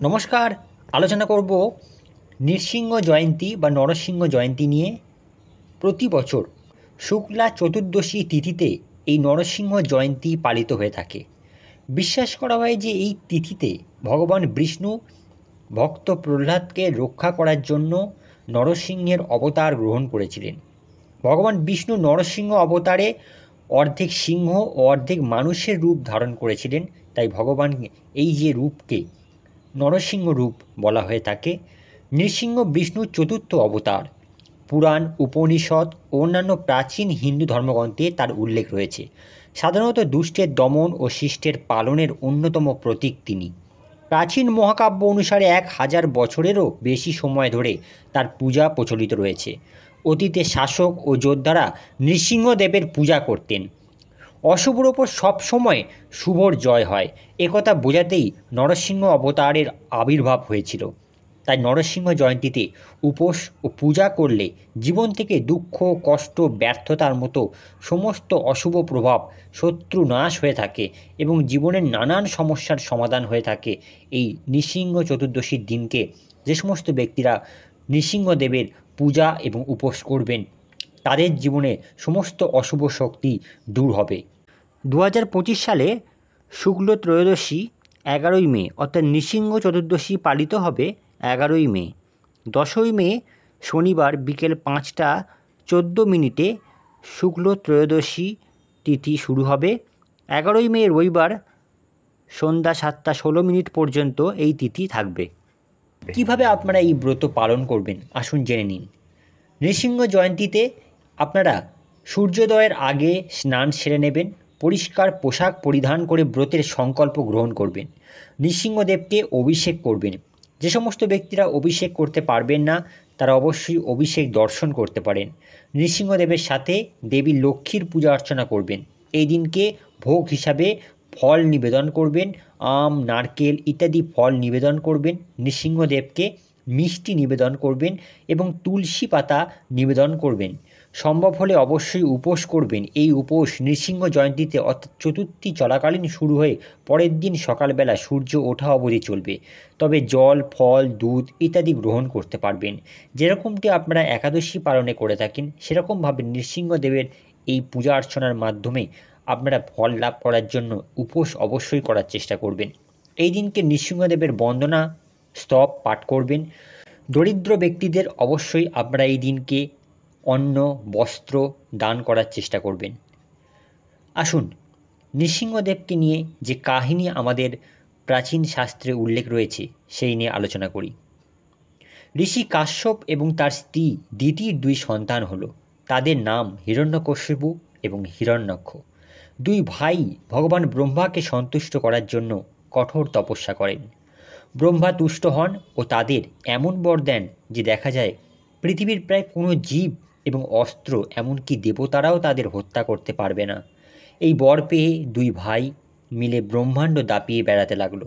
নমস্কার। আলোচনা করব নৃসিংহ জয়ন্তী বা নরসিংহ জয়ন্তী নিয়ে। প্রতি বছর শুক্লা চতুর্দশী তিথিতে এই নরসিংহ জয়ন্তী পালিত হয়ে থাকে। বিশ্বাস করা হয় যে এই তিথিতে ভগবান বিষ্ণু ভক্ত প্রহ্লাদকে রক্ষা করার জন্য নরসিংহের অবতার গ্রহণ করেছিলেন। ভগবান বিষ্ণু নরসিংহ অবতারে অর্ধেক সিংহ ও অর্ধেক মানুষের রূপ ধারণ করেছিলেন। তাই ভগবান এই যে রূপকে নরসিংহ রূপ বলা হয়ে থাকে। নৃসিংহ বিষ্ণুর চতুর্থ অবতার। পুরাণ, উপনিষদ ও অন্যান্য প্রাচীন হিন্দু ধর্মগ্রন্থে তার উল্লেখ রয়েছে। সাধারণত দুষ্টের দমন ও শিষ্টের পালনের অন্যতম প্রতীক তিনি। প্রাচীন মহাকাব্য অনুসারে 1000 বছরেরও বেশি সময় ধরে তার পূজা প্রচলিত রয়েছে। অতীতে শাসক ও যোদ্ধারা নৃসিংহদেবের পূজা করতেন। অশুভর ওপর সবসময় শুভর জয় হয়, একথা বোঝাতেই নরসিংহ অবতারের আবির্ভাব হয়েছিল। তাই নরসিংহ জয়ন্তীতে উপোস ও পূজা করলে জীবন থেকে দুঃখ, কষ্ট, ব্যর্থতার মতো সমস্ত অশুভ প্রভাব শত্রু নাশ হয়ে থাকে এবং জীবনের নানান সমস্যার সমাধান হয়ে থাকে। এই নৃসিংহ চতুর্দশীর দিনকে যে সমস্ত ব্যক্তিরা নৃসিংহদেবের পূজা এবং উপোস করবেন তাদের জীবনে সমস্ত অশুভ শক্তি দূর হবে। 2025 সালে শুক্ল ত্রয়োদশী 11ই মে অর্থাৎ নৃসিংহ চতুর্দশী পালিত হবে 11ই মে। 10ই মে শনিবার বিকেল 5টা 14 মিনিটে শুক্ল ত্রয়োদশী তিথি শুরু হবে। 11ই মে রবিবার সন্ধ্যা 7টা 16 মিনিট পর্যন্ত এই তিথি থাকবে। কিভাবে আপনারা এই ব্রত পালন করবেন আসুন জেনে নিন। নৃসিংহ জয়ন্তীতে আপনারা সূর্যোদয়ের আগে স্নান সেরে নেবেন, পরিষ্কার পোশাক পরিধান করে ব্রতের সংকল্প গ্রহণ করবেন, নৃসিংহদেবকে অভিষেক করবেন। যে সমস্ত ব্যক্তিরা অভিষেক করতে পারবেন না তারা অবশ্যই অভিষেক দর্শন করতে পারেন। নৃসিংহদেবের সাথে দেবী লক্ষ্মীর পূজা অর্চনা করবেন। এই দিনকে ভোগ হিসাবে ফল নিবেদন করবেন, আম, নারকেল ইত্যাদি ফল নিবেদন করবেন। নৃসিংহদেবকে মিষ্টি নিবেদন করবেন এবং তুলসী পাতা নিবেদন করবেন। সম্ভব হলে অবশ্যই উপোস করবেন। এই উপোস নৃসিংহ জয়ন্তীতে অর্থাৎ চতুর্থী চলাকালীন শুরু হয়ে পরের দিন সকালবেলা সূর্য ওঠা অবধি চলবে। তবে জল, ফল, দুধ ইত্যাদি গ্রহণ করতে পারবেন। যেরকমটি আপনারা একাদশী পালনে করে থাকেন সেরকমভাবে নৃসিংহদেবের এই পূজা অর্চনার মাধ্যমে আপনারা ফল লাভ করার জন্য উপোস অবশ্যই করার চেষ্টা করবেন। এই দিনকে নৃসিংহদেবের বন্দনা স্তব পাঠ করবেন। দরিদ্র ব্যক্তিদের অবশ্যই আপনারা এই দিনকে অন্ন, বস্ত্র দান করার চেষ্টা করবেন। আসুন নৃসিংহদেবকে নিয়ে যে কাহিনী আমাদের প্রাচীন শাস্ত্রে উল্লেখ রয়েছে সেই নিয়ে আলোচনা করি। ঋষি কাশ্যপ এবং তার স্ত্রী দিতির 2 সন্তান হলো। তাদের নাম হিরণ্যকশিপু এবং হিরণ্যাক্ষ। 2 ভাই ভগবান ব্রহ্মাকে সন্তুষ্ট করার জন্য কঠোর তপস্যা করেন। ব্রহ্মা তুষ্ট হন ও তাদের এমন বর দেন যে দেখা যায় পৃথিবীর প্রায় কোনো জীব এবং অস্ত্র এমনকি দেবতারাও তাদের হত্যা করতে পারবে না। এই বর পেয়ে 2 ভাই মিলে ব্রহ্মাণ্ড দাপিয়ে বেড়াতে লাগলো।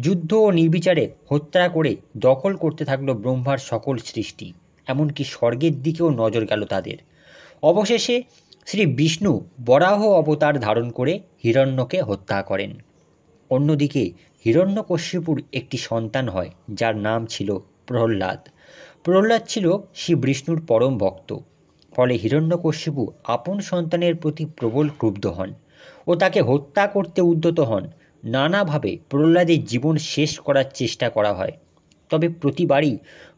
যুদ্ধ ও নির্বিচারে হত্যা করে দখল করতে থাকলো ব্রহ্মার সকল সৃষ্টি, এমনকি স্বর্গের দিকেও নজর গেল তাদের। অবশেষে শ্রী বিষ্ণু বরাহ অবতার ধারণ করে হিরণ্যকে হত্যা করেন। অন্যদিকে হিরণ্যকশিপুর একটি সন্তান হয় যার নাম ছিল প্রহ্লাদ। প্রহ্লাদ ছিল শ্রী বিষ্ণুর পরম ভক্ত। ফলে হিরণ্যকশিপু আপন সন্তানের প্রতি প্রবল ক্রুদ্ধ হন ও তাকে হত্যা করতে উদ্যত হন। নানাভাবে প্রহ্লাদের জীবন শেষ করার চেষ্টা করা হয়, তবে প্রতিবারই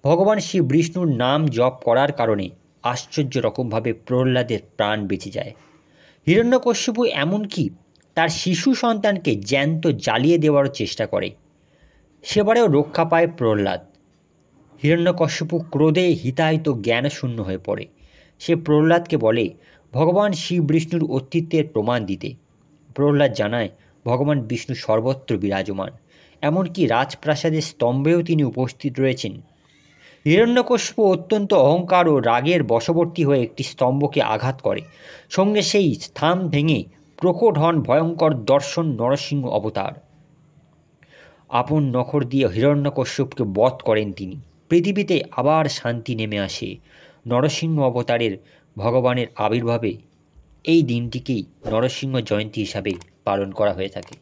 ভগবান শ্রী বিষ্ণুর নাম জপ করার কারণে আশ্চর্য রকমভাবে প্রহ্লাদের প্রাণ বেঁচে যায়। হিরণ্যকশিপু এমনকি তার শিশু সন্তানকে জ্যান্ত জ্বালিয়ে দেওয়ারও চেষ্টা করে। সেবারেও রক্ষা পায় প্রহ্লাদ। হিরণ্যকশিপু ক্রোধে হিতাহিত জ্ঞানশূন্য হয়ে পড়ে। সে প্রহ্লাদকে বলে ভগবান শ্রী বিষ্ণুর অস্তিত্বের প্রমাণ দিতে। প্রহ্লাদ জানায় ভগবান বিষ্ণু সর্বত্র বিরাজমান, এমনকি রাজপ্রাসাদের স্তম্ভেও তিনি উপস্থিত রয়েছেন। হিরণ্যকশিপু অত্যন্ত অহংকার ও রাগের বশবর্তী হয়ে একটি স্তম্ভকে আঘাত করে। সঙ্গে সেই স্থান ভেঙে প্রকট হন ভয়ঙ্কর দর্শন নরসিংহ অবতার। আপন নখর দিয়ে হিরণ্যকশ্যপকে বধ করেন তিনি। পৃথিবীতে আবার শান্তি নেমে আসে। নরসিংহ অবতারের ভগবানের আবির্ভাবে এই দিনটিকেই নরসিংহ জয়ন্তী হিসাবে পালন করা হয়ে থাকে।